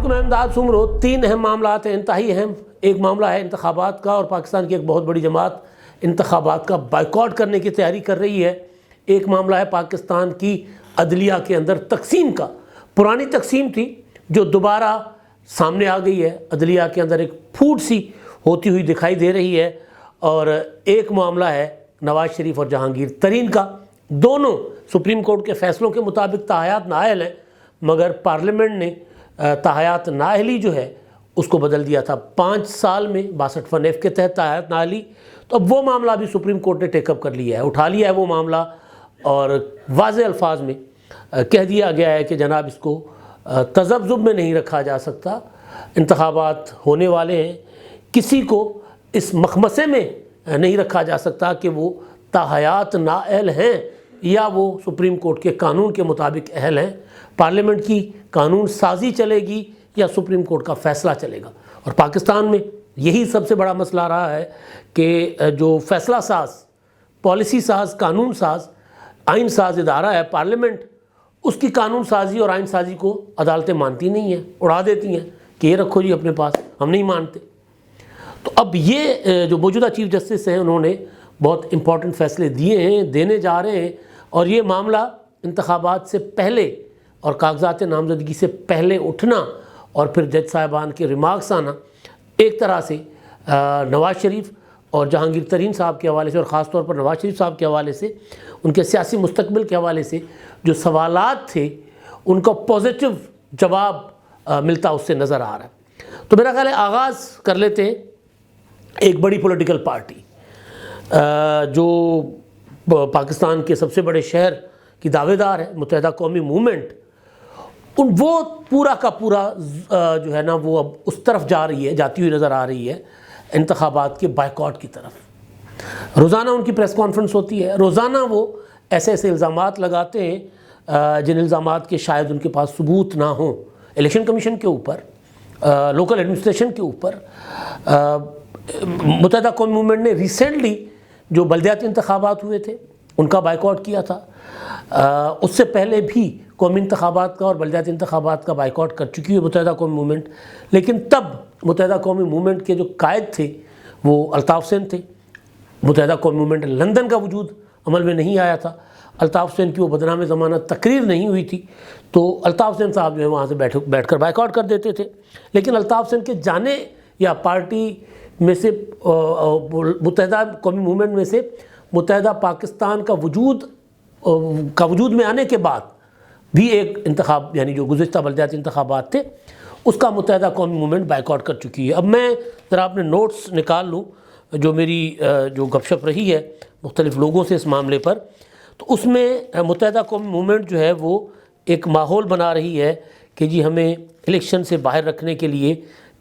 علیکم، میں امداد سمرو۔ 3 اہم معاملات ہیں، انتہائی اہم۔ ایک معاملہ ہے انتخابات کا، اور پاکستان کی ایک بہت بڑی جماعت انتخابات کا بائیکاٹ کرنے کی تیاری کر رہی ہے۔ ایک معاملہ ہے پاکستان کی عدلیہ کے اندر تقسیم کا۔ پرانی تقسیم تھی جو دوبارہ سامنے آ گئی ہے، عدلیہ کے اندر ایک پھوٹ سی ہوتی ہوئی دکھائی دے رہی ہے۔ اور ایک معاملہ ہے نواز شریف اور جہانگیر ترین کا۔ دونوں سپریم کورٹ کے فیصلوں کے مطابق تاحیات نااہل ہیں، مگر پارلیمنٹ نے تاحیات نااہلی جو ہے اس کو بدل دیا تھا 5 سال میں 62(f) کے تحت تاحیات نااہلی۔ تو اب وہ معاملہ بھی سپریم کورٹ نے ٹیک اپ کر لیا ہے، اٹھا لیا ہے وہ معاملہ، اور واضح الفاظ میں کہہ دیا گیا ہے کہ جناب اس کو تذبذب میں نہیں رکھا جا سکتا۔ انتخابات ہونے والے ہیں، کسی کو اس مخمصے میں نہیں رکھا جا سکتا کہ وہ تاحیات نااہل ہیں یا وہ سپریم کورٹ کے قانون کے مطابق اہل ہیں۔ پارلیمنٹ کی قانون سازی چلے گی یا سپریم کورٹ کا فیصلہ چلے گا، اور پاکستان میں یہی سب سے بڑا مسئلہ رہا ہے کہ جو فیصلہ ساز، پالیسی ساز، قانون ساز، آئین ساز ادارہ ہے پارلیمنٹ، اس کی قانون سازی اور آئین سازی کو عدالتیں مانتی نہیں ہیں، اڑا دیتی ہیں کہ یہ رکھو جی اپنے پاس، ہم نہیں مانتے۔ تو اب یہ جو موجودہ چیف جسٹس ہیں انہوں نے بہت امپورٹنٹ فیصلے دیے ہیں، دینے جا رہے ہیں، اور یہ معاملہ انتخابات سے پہلے اور کاغذات نامزدگی سے پہلے اٹھنا اور پھر جج صاحبان کے ریمارکس آنا، ایک طرح سے نواز شریف اور جہانگیر ترین صاحب کے حوالے سے، اور خاص طور پر نواز شریف صاحب کے حوالے سے، ان کے سیاسی مستقبل کے حوالے سے جو سوالات تھے ان کا پازیٹیو جواب ملتا اس سے نظر آ رہا ہے۔ تو میرا خیال ہے آغاز کر لیتے ہیں ایک بڑی پولیٹیکل پارٹی جو پاکستان کے سب سے بڑے شہر کی دعوے دار ہے، متحدہ قومی موومنٹ، وہ پورا کا پورا جو ہے نا وہ اب اس طرف جا رہی ہے، جاتی ہوئی نظر آ رہی ہے انتخابات کے بائیکاٹ کی طرف۔ روزانہ ان کی پریس کانفرنس ہوتی ہے، روزانہ وہ ایسے ایسے الزامات لگاتے ہیں جن الزامات کے شاید ان کے پاس ثبوت نہ ہوں، الیکشن کمیشن کے اوپر، لوکل ایڈمنسٹریشن کے اوپر۔ متحدہ قومی موومنٹ نے ریسنٹلی جو بلدیاتی انتخابات ہوئے تھے ان کا بائیکاٹ کیا تھا، اس سے پہلے بھی قومی انتخابات کا اور بلدیاتی انتخابات کا بائیکاٹ کر چکی ہے متحدہ قومی موومنٹ۔ لیکن تب متحدہ قومی موومنٹ کے جو قائد تھے وہ الطاف حسین تھے۔ متحدہ قومی موومنٹ لندن کا وجود عمل میں نہیں آیا تھا، الطاف حسین کی وہ بدنام ضمانت تقریر نہیں ہوئی تھی، تو الطاف حسین صاحب جو ہے وہاں سے بیٹھ کر بائیکاٹ کر دیتے تھے۔ لیکن الطاف حسین کے جانے یا پارٹی میں سے متحدہ قومی موومنٹ میں سے متحدہ پاکستان کا وجود میں آنے کے بعد بھی ایک انتخاب، یعنی جو گزشتہ بلدیاتی انتخابات تھے، اس کا متحدہ قومی موومنٹ بائیکاٹ کر چکی ہے۔ اب میں ذرا اپنے نوٹس نکال لوں جو میری جو گپ شپ رہی ہے مختلف لوگوں سے اس معاملے پر، تو اس میں متحدہ قومی موومنٹ جو ہے وہ ایک ماحول بنا رہی ہے کہ جی ہمیں الیکشن سے باہر رکھنے کے لیے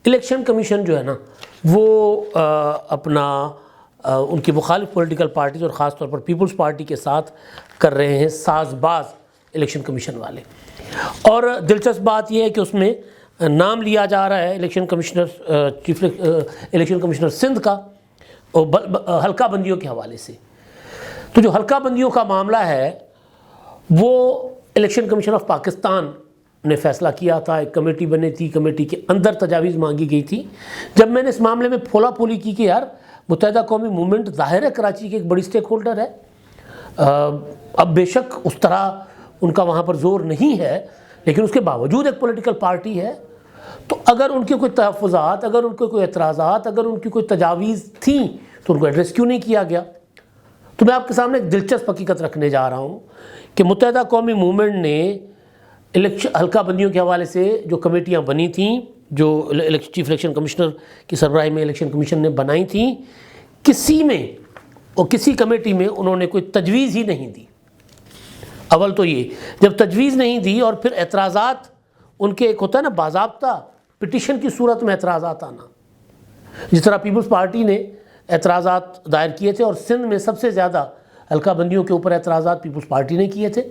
الیکشن کمیشن جو ہے نا وہ اپنا ان کی مخالف پولیٹیکل پارٹیز اور خاص طور پر پیپلز پارٹی کے ساتھ کر رہے ہیں ساز باز الیکشن کمیشن والے۔ اور دلچسپ بات یہ ہے کہ اس میں نام لیا جا رہا ہے الیکشن کمشنر سندھ کا حلقہ بندیوں کے حوالے سے۔ تو جو حلقہ بندیوں کا معاملہ ہے وہ الیکشن کمیشن آف پاکستان نے فیصلہ کیا تھا، ایک کمیٹی بنی تھی، کمیٹی کے اندر تجاویز مانگی گئی تھی۔ جب میں نے اس معاملے میں پھولا پھولی کی کہ یار متحدہ قومی موومنٹ ظاہر ہے کراچی کی ایک بڑی سٹیک ہولڈر ہے، اب بے شک اس طرح ان کا وہاں پر زور نہیں ہے، لیکن اس کے باوجود ایک پولیٹیکل پارٹی ہے، تو اگر ان کے کوئی تحفظات، اگر ان کے کوئی اعتراضات، اگر ان کی کوئی تجاویز تھیں تو ان کو ایڈریس کیوں نہیں کیا گیا؟ تو میں آپ کے سامنے ایک دلچسپ حقیقت رکھنے جا رہا ہوں کہ متحدہ قومی موومنٹ نے حلقہ بندیوں کے حوالے سے جو کمیٹیاں بنی تھیں، جو چیف الیکشن کمشنر کی سربراہی میں الیکشن کمیشن نے بنائی تھیں، کسی میں اور کسی کمیٹی میں انہوں نے کوئی تجویز ہی نہیں دی۔ اول تو یہ جب تجویز نہیں دی اور پھر اعتراضات ان کے ایک ہوتا ہے نا باضابطہ پٹیشن کی صورت میں اعتراضات آنا، جس طرح پیپلز پارٹی نے اعتراضات دائر کیے تھے، اور سندھ میں سب سے زیادہ حلقہ بندیوں کے اوپر اعتراضات پیپلز پارٹی نے کیے تھے۔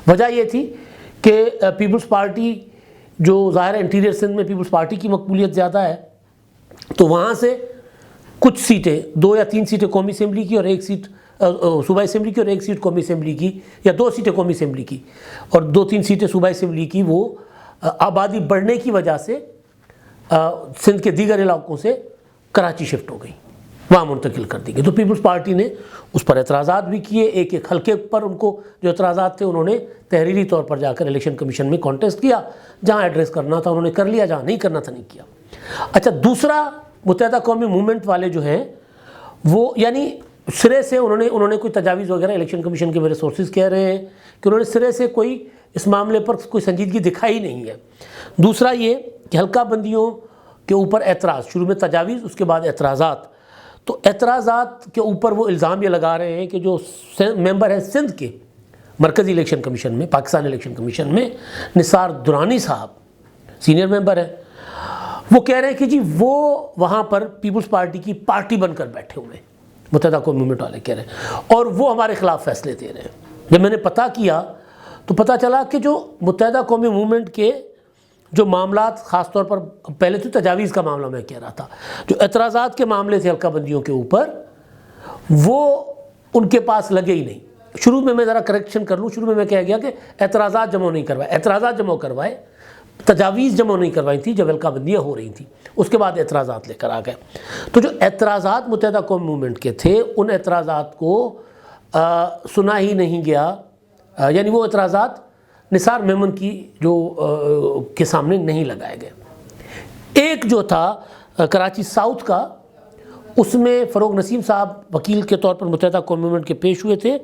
وجہ یہ تھی کہ پیپلز پارٹی جو ظاہر انٹیریئر سندھ میں پیپلز پارٹی کی مقبولیت زیادہ ہے، تو وہاں سے کچھ سیٹیں 2 یا 3 سیٹیں قومی اسمبلی کی اور 1 سیٹ صوبائی اسمبلی کی اور 1 سیٹ قومی اسمبلی کی، یا 2 سیٹیں قومی اسمبلی کی اور 2-3 سیٹیں صوبائی اسمبلی کی، وہ آبادی بڑھنے کی وجہ سے سندھ کے دیگر علاقوں سے کراچی شفٹ ہو گئی، وہاں منتقل کر دی گئی۔ تو پیپلز پارٹی نے اس پر اعتراضات بھی کیے، ایک ایک حلقے پر ان کو جو اعتراضات تھے انہوں نے تحریری طور پر جا کر الیکشن کمیشن میں کانٹیسٹ کیا، جہاں ایڈریس کرنا تھا انہوں نے کر لیا، جہاں نہیں کرنا تھا نہیں کیا۔ اچھا، دوسرا متحدہ قومی موومنٹ والے جو ہیں وہ یعنی سرے سے انہوں نے کوئی تجاویز وغیرہ، الیکشن کمیشن کے میرے سورسز کہہ رہے ہیں کہ انہوں نے سرے سے کوئی اس معاملے پر کوئی سنجیدگی دکھائی نہیں ہے۔ دوسرا یہ کہ حلقہ بندیوں کے اوپر اعتراض، شروع میں تجاویز، اس کے بعد اعتراضات، تو اعتراضات کے اوپر وہ الزام یہ لگا رہے ہیں کہ جو ممبر ہیں سندھ کے مرکزی الیکشن کمیشن میں، پاکستان الیکشن کمیشن میں، نثار درانی صاحب سینئر ممبر ہیں، وہ کہہ رہے ہیں کہ جی وہ وہاں پر پیپلز پارٹی کی پارٹی بن کر بیٹھے ہوئے ہیں، متحدہ قومی موومنٹ والے کہہ رہے ہیں، اور وہ ہمارے خلاف فیصلے دے رہے ہیں۔ جب میں نے پتہ کیا تو پتہ چلا کہ جو متحدہ قومی موومنٹ کے جو معاملات، خاص طور پر پہلے تو تجاویز کا معاملہ میں کہہ رہا تھا، جو اعتراضات کے معاملے تھے حلقہ بندیوں کے اوپر، وہ ان کے پاس لگے ہی نہیں۔ شروع میں ذرا کریکشن کر لوں، شروع میں کہہ گیا کہ اعتراضات جمع نہیں کروائے، اعتراضات جمع کروائے، تجاویز جمع نہیں کروائی تھی جب حلقہ بندیاں ہو رہی تھیں، اس کے بعد اعتراضات لے کر آ گئے۔ تو جو اعتراضات متحدہ قومی موومنٹ کے تھے ان اعتراضات کو سنا ہی نہیں گیا، یعنی وہ اعتراضات نثار میمن کی جو کے سامنے نہیں لگائے گئے۔ ایک جو تھا کراچی ساؤتھ کا، اس میں فروغ نسیم صاحب وکیل کے طور پر متحدہ قومی موومنٹ کے پیش ہوئے تھے،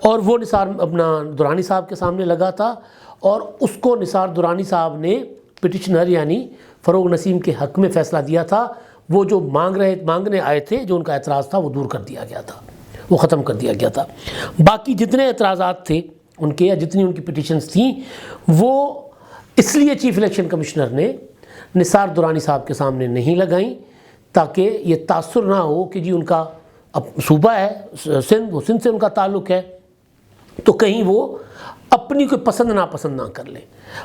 اور وہ نثار اپنا درانی صاحب کے سامنے لگا تھا، اور اس کو نثار درانی صاحب نے پٹیشنر یعنی فروغ نسیم کے حق میں فیصلہ دیا تھا۔ وہ جو مانگنے آئے تھے، جو ان کا اعتراض تھا، وہ دور کر دیا گیا تھا، وہ ختم کر دیا گیا تھا۔ باقی جتنے اعتراضات تھے ان کے، یا جتنی ان کی پٹیشنز تھیں، وہ اس لیے چیف الیکشن کمشنر نے نثار درانی صاحب کے سامنے نہیں لگائیں تاکہ یہ تاثر نہ ہو کہ جی ان کا صوبہ ہے سندھ، وہ سندھ سے ان کا تعلق ہے، تو کہیں وہ اپنی کوئی پسند ناپسند نہ کر لیں۔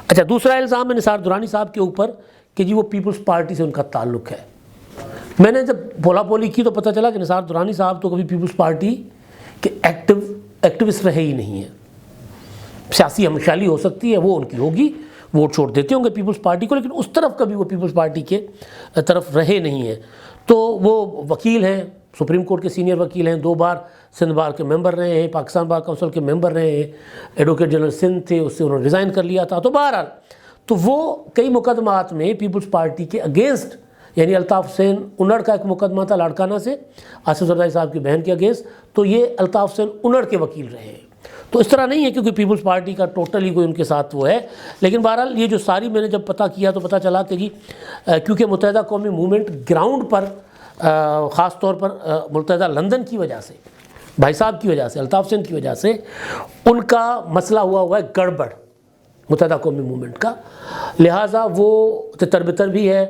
اچھا، دوسرا الزام ہے نثار درانی صاحب کے اوپر کہ جی وہ پیپلز پارٹی سے ان کا تعلق ہے۔ میں نے جب بولا بولی کی تو پتہ چلا کہ نثار درانی صاحب تو کبھی پیپلز پارٹی کے ایکٹیوسٹ رہے ہی نہیں ہیں۔ سیاسی ہمخیالی ہو سکتی ہے، وہ ان کی ہوگی، ووٹ چھوڑ دیتے ہوں گے پیپلز پارٹی کو، لیکن اس طرف کبھی وہ پیپلز پارٹی کے طرف رہے نہیں ہیں۔ تو وہ وکیل ہیں، سپریم کورٹ کے سینئر وکیل ہیں، 2 بار سندھ بار کے ممبر رہے ہیں، پاکستان بار کونسل کے ممبر رہے ہیں، ایڈوکیٹ جنرل سندھ تھے، اس سے انہوں نے ریزائن کر لیا تھا۔ تو بہرحال تو وہ کئی مقدمات میں پیپلز پارٹی کے اگینسٹ، یعنی الطاف حسین انڑ کا ایک مقدمہ تھا لاڑکانہ سے آصف زرداری صاحب کی بہن کے اگینسٹ، تو یہ الطاف حسین انڑ کے وکیل رہے ہیں۔ تو اس طرح نہیں ہے کیونکہ پیپلز پارٹی کا ٹوٹلی کوئی ان کے ساتھ وہ ہے، لیکن بہرحال یہ جو ساری میں نے جب پتہ کیا تو پتہ چلا کہ جی کیونکہ متحدہ قومی موومنٹ گراؤنڈ پر، خاص طور پر متحدہ لندن کی وجہ سے، بھائی صاحب کی وجہ سے، الطاف حسین کی وجہ سے، ان کا مسئلہ ہوا ہے گڑبڑ متحدہ قومی موومنٹ کا، لہٰذا وہ تتر بتر بھی ہے،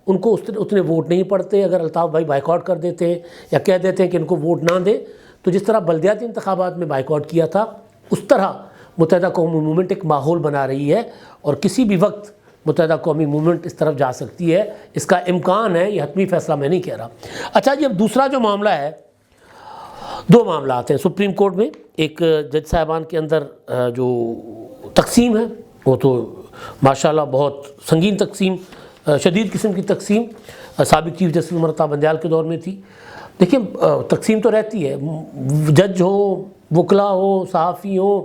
ان کو اتنے ووٹ نہیں پڑتے۔ اگر الطاف بھائی بائیکاٹ کر دیتے ہیں یا کہہ دیتے ہیں کہ ان کو ووٹ نہ دیں، تو جس طرح بلدیاتی انتخابات میں بائیکاٹ کیا تھا، اس طرح متحدہ قومی موومنٹ ایک ماحول بنا رہی ہے، اور کسی بھی وقت متحدہ قومی موومنٹ اس طرف جا سکتی ہے، اس کا امکان ہے، یہ حتمی فیصلہ میں نہیں کہہ رہا۔ اچھا جی، اب دوسرا جو معاملہ ہے، 2 معاملات ہیں سپریم کورٹ میں۔ ایک جج صاحبان کے اندر جو تقسیم ہے، وہ تو ماشاءاللہ بہت سنگین تقسیم، شدید قسم کی تقسیم سابق چیف جسٹس عمر عطا بندیال کے دور میں تھی۔ دیکھیں، تقسیم تو رہتی ہے، جج ہو، وکلا ہو، صحافی ہو،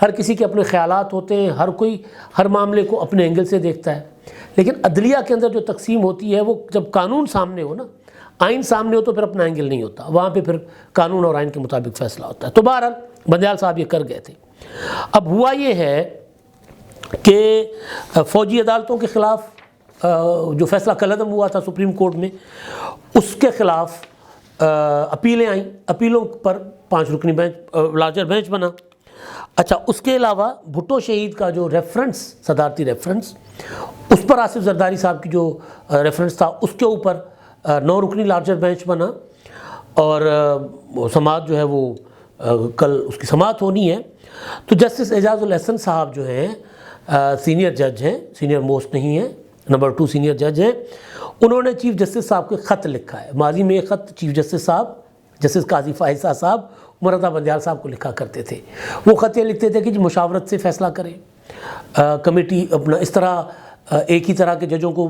ہر کسی کے اپنے خیالات ہوتے ہیں، ہر کوئی ہر معاملے کو اپنے اینگل سے دیکھتا ہے، لیکن عدلیہ کے اندر جو تقسیم ہوتی ہے وہ جب قانون سامنے ہو نا، آئین سامنے ہو، تو پھر اپنا اینگل نہیں ہوتا، وہاں پہ پھر قانون اور آئین کے مطابق فیصلہ ہوتا ہے۔ تو بہرحال بندیال صاحب یہ کر گئے تھے۔ اب ہوا یہ ہے کہ فوجی عدالتوں کے خلاف جو فیصلہ کالعدم ہوا تھا سپریم کورٹ میں، اس کے خلاف اپیلیں آئیں، اپیلوں پر 5 رکنی بینچ، لارجر بینچ بنا۔ اچھا، اس کے علاوہ بھٹو شہید کا جو ریفرنس، صدارتی ریفرنس، اس پر آصف زرداری صاحب کی جو ریفرنس تھا، اس کے اوپر 9 رکنی لارجر بینچ بنا، اور سماعت جو ہے وہ کل اس کی سماعت ہونی ہے۔ تو جسٹس اعجاز الاحسن صاحب جو ہیں، سینئر جج ہیں، سینئر موسٹ نہیں ہیں، نمبر 2 سینئر جج ہیں، انہوں نے چیف جسٹس صاحب کو خط لکھا ہے۔ ماضی میں یہ خط چیف جسٹس صاحب، جسٹس قاضی فائز صاحب عمر عطا بندیال صاحب کو لکھا کرتے تھے۔ وہ خط یہ لکھتے تھے کہ جی مشاورت سے فیصلہ کریں، کمیٹی اپنا اس طرح ایک ہی طرح کے ججوں کو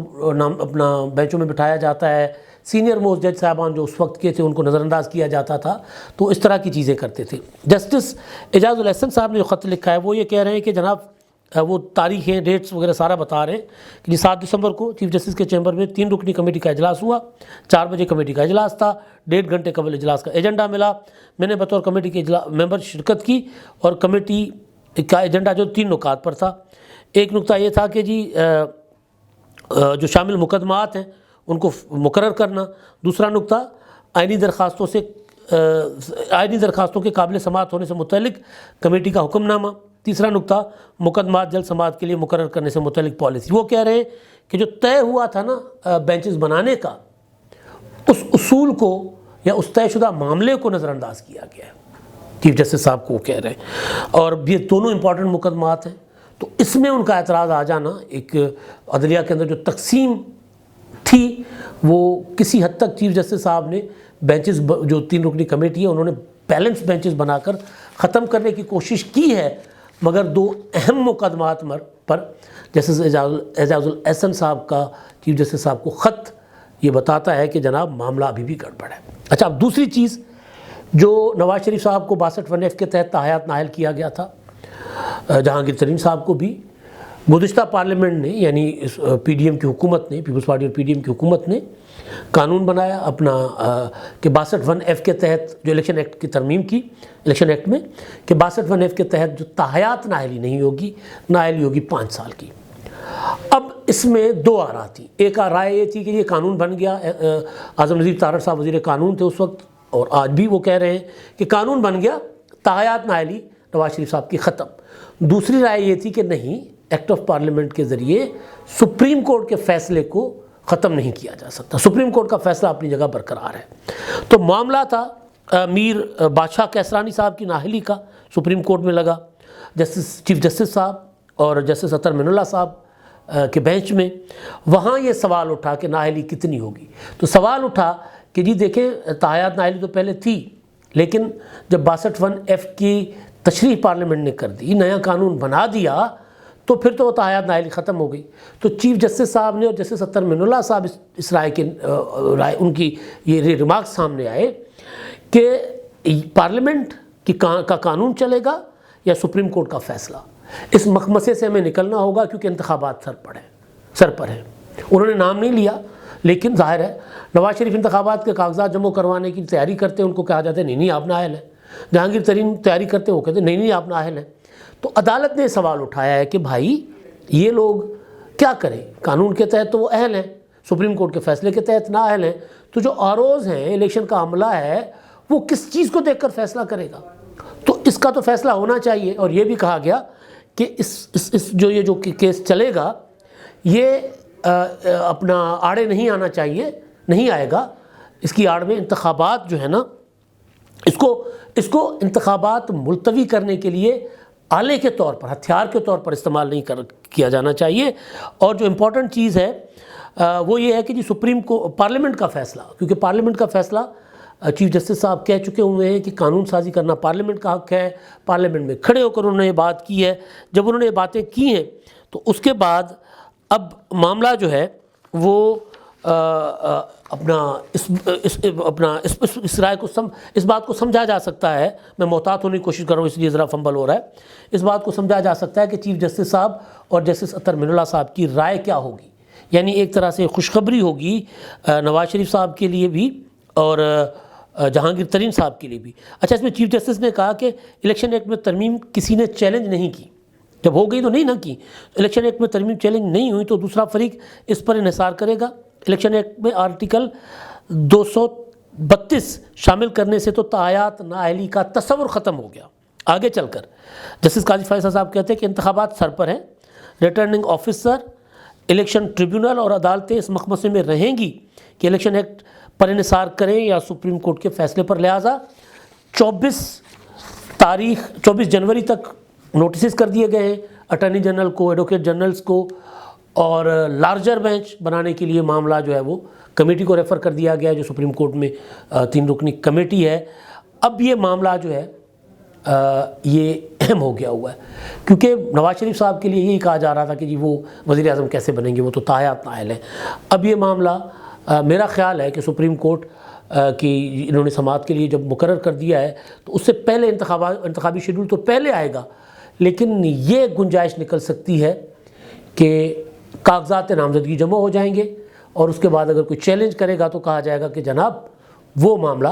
اپنا بینچوں میں بٹھایا جاتا ہے، سینئر موسٹ جج صاحبان جو اس وقت کے تھے ان کو نظر انداز کیا جاتا تھا، تو اس طرح کی چیزیں کرتے تھے۔ جسٹس اعجاز الاحسن صاحب نے جو خط لکھا ہے وہ یہ کہہ رہے ہیں کہ جناب وہ تاریخیں، ڈیٹس وغیرہ سارا بتا رہے ہیں کہ 7 دسمبر کو چیف جسٹس کے چیمبر میں 3 رکنی کمیٹی کا اجلاس ہوا، 4 بجے کمیٹی کا اجلاس تھا، 1.5 گھنٹے قبل اجلاس کا ایجنڈا ملا، میں نے بطور کمیٹی کے ممبر شرکت کی، اور کمیٹی کا ایجنڈا جو 3 نکات پر تھا۔ ایک نکتہ یہ تھا کہ جی جو شامل مقدمات ہیں ان کو مقرر کرنا، دوسرا نکتہ آئینی درخواستوں کے قابل سماعت ہونے سے متعلق کمیٹی کا حکم نامہ، تیسرا نکتہ مقدمات جلد سماعت کے لیے مقرر کرنے سے متعلق پالیسی۔ وہ کہہ رہے ہیں کہ جو طے ہوا تھا نا بینچز بنانے کا، اس اصول کو یا اس طے شدہ معاملے کو نظر انداز کیا گیا ہے، چیف جسٹس صاحب کو کہہ رہے ہیں، اور یہ دونوں امپورٹنٹ مقدمات ہیں۔ تو اس میں ان کا اعتراض آ جانا، ایک عدلیہ کے اندر جو تقسیم تھی وہ کسی حد تک چیف جسٹس صاحب نے بینچز جو 3 رکنی کمیٹی ہے انہوں نے بیلنس بینچز بنا کر ختم کرنے کی کوشش کی ہے، مگر 2 اہم مقدمات پر جسٹس اعجاز الاحسن صاحب کا چیف جسٹس صاحب کو خط یہ بتاتا ہے کہ جناب معاملہ ابھی بھی گڑبڑ ہے۔ اچھا، اب دوسری چیز جو نواز شریف صاحب کو 62(1) کے تحت تاحیات نااہل کیا گیا تھا، جہانگیر ترین صاحب کو بھی گزشتہ پارلیمنٹ نے، یعنی پی ڈی ایم کی حکومت نے، پیپلز پارٹی اور پی ڈی ایم کی حکومت نے قانون بنایا اپنا کہ 62(1) کے تحت جو الیکشن ایکٹ کی ترمیم کی الیکشن ایکٹ میں، کہ 62(1) کے تحت جو تاحیات نااہلی نہیں ہوگی، نااہلی ہوگی 5 سال کی۔ اب اس میں 2 آراء تھی، ایک رائے یہ تھی کہ یہ قانون بن گیا، اعظم نذیر طارڑ صاحب وزیر قانون تھے اس وقت، اور آج بھی وہ کہہ رہے ہیں کہ قانون بن گیا، تاحیات نااہلی نواز شریف صاحب کی ختم۔ دوسری رائے یہ تھی کہ نہیں، ایکٹ آف پارلیمنٹ کے ذریعے سپریم کورٹ کے فیصلے کو ختم نہیں کیا جا سکتا، سپریم کورٹ کا فیصلہ اپنی جگہ برقرار ہے۔ تو معاملہ تھا میر بادشاہ کیسرانی صاحب کی نااہلی کا، سپریم کورٹ میں لگا چیف جسٹس صاحب اور جسٹس اطہر من اللہ صاحب کے بینچ میں۔ وہاں یہ سوال اٹھا کہ نااہلی کتنی ہوگی، تو سوال اٹھا کہ جی دیکھیں تاحیات نااہلی تو پہلے تھی، لیکن جب 62(1) کی تشریح پارلیمنٹ نے کر دی، نیا قانون بنا دیا، تو پھر تو وہ تاحیات نااہلی ختم ہو گئی۔ تو چیف جسٹس صاحب نے اور جسٹس اطہر من اللہ صاحب اس رائے ان کی یہ ریمارکس سامنے آئے کہ پارلیمنٹ کا قانون چلے گا یا سپریم کورٹ کا فیصلہ، اس مخمصے سے ہمیں نکلنا ہوگا، کیونکہ انتخابات سر پر ہیں۔ انہوں نے نام نہیں لیا، لیکن ظاہر ہے نواز شریف انتخابات کے کاغذات جمع کروانے کی تیاری کرتے ہیں، ان کو کہا جاتا ہے نہیں آپ نااہل ہیں۔ جہانگیر ترین تیاری کرتے ہیں، وہ کہتے ہیں نہیں آپ نااہل ہیں۔ تو عدالت نے سوال اٹھایا ہے کہ بھائی یہ لوگ کیا کریں، قانون کے تحت تو وہ اہل ہیں، سپریم کورٹ کے فیصلے کے تحت نااہل ہیں، تو جو آروز ہیں، الیکشن کا عملہ ہے، وہ کس چیز کو دیکھ کر فیصلہ کرے گا؟ تو اس کا تو فیصلہ ہونا چاہیے۔ اور یہ بھی کہا گیا کہ یہ جو کیس چلے گا، یہ اپنا آڑے نہیں آنا چاہیے، نہیں آئے گا، اس کی آڑ میں انتخابات جو ہے نا، اس کو انتخابات ملتوی کرنے کے لیے آلے کے طور پر، ہتھیار کے طور پر استعمال نہیں کیا جانا چاہیے۔ اور جو امپورٹنٹ چیز ہے وہ یہ ہے کہ جی پارلیمنٹ کا فیصلہ، کیونکہ پارلیمنٹ کا فیصلہ چیف جسٹس صاحب کہہ چکے ہوئے ہیں کہ قانون سازی کرنا پارلیمنٹ کا حق ہے، پارلیمنٹ میں کھڑے ہو کر انہوں نے یہ بات کی ہے۔ جب انہوں نے یہ باتیں کی ہیں تو اس کے بعد اب معاملہ جو ہے وہ اس رائے کو اس بات کو سمجھا جا سکتا ہے، میں محتاط ہونے کی کوشش کر رہا ہوں اس لیے ذرا فمبل ہو رہا ہے، اس بات کو سمجھا جا سکتا ہے کہ چیف جسٹس صاحب اور جسٹس اطہر من اللہ صاحب کی رائے کیا ہوگی، یعنی ایک طرح سے خوشخبری ہوگی نواز شریف صاحب کے لیے بھی اور جہانگیر ترین صاحب کے لیے بھی۔ اچھا، اس میں چیف جسٹس نے کہا کہ الیکشن ایکٹ میں ترمیم کسی نے چیلنج نہیں کی، جب ہو گئی تو نہیں نہ کی، الیکشن ایکٹ میں ترمیم چیلنج نہیں ہوئی تو دوسرا فریق اس پر انحصار کرے گا۔ الیکشن ایکٹ میں آرٹیکل 232 شامل کرنے سے تو تاحیات نااہلی کا تصور ختم ہو گیا۔ آگے چل کر جسٹس قاضی فیصل صاحب کہتے ہیں کہ انتخابات سر پر ہیں، ریٹرننگ آفیسر، الیکشن ٹریبیونل اور عدالتیں اس مخمصے میں رہیں گی کہ الیکشن ایکٹ پر انحصار کریں یا سپریم کورٹ کے فیصلے پر، لہٰذا 24 جنوری تک نوٹسز کر دیے گئے ہیں اٹارنی جنرل کو، ایڈوکیٹ جنرلز کو، اور لارجر بینچ بنانے کے لیے معاملہ جو ہے وہ کمیٹی کو ریفر کر دیا گیا جو سپریم کورٹ میں 3 رکنی کمیٹی ہے۔ اب یہ معاملہ جو ہے یہ اہم ہو گیا ہوا ہے، کیونکہ نواز شریف صاحب کے لیے یہی کہا جا رہا تھا کہ جی وہ وزیر اعظم کیسے بنیں گے، وہ تو تحیات نائل ہیں۔ اب یہ معاملہ میرا خیال ہے کہ سپریم کورٹ کی انہوں نے سماعت کے لیے جب مقرر کر دیا ہے تو اس سے پہلے انتخابی شیڈول تو پہلے آئے گا، لیکن یہ گنجائش نکل سکتی ہے کہ کاغذات نامزدگی جمع ہو جائیں گے اور اس کے بعد اگر کوئی چیلنج کرے گا تو کہا جائے گا کہ جناب وہ معاملہ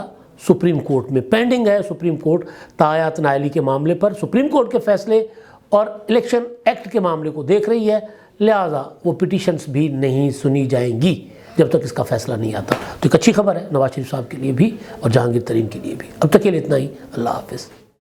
سپریم کورٹ میں پینڈنگ ہے، سپریم کورٹ تحیات نائلی کے معاملے پر سپریم کورٹ کے فیصلے اور الیکشن ایکٹ کے معاملے کو دیکھ رہی ہے، لہٰذا وہ پٹیشنز بھی نہیں سنی جائیں گی جب تک اس کا فیصلہ نہیں آتا۔ تو ایک اچھی خبر ہے نواز شریف صاحب کے لیے بھی اور جہانگیر ترین کے لیے بھی۔ اب تک کے لیے اتنا ہی، اللہ حافظ۔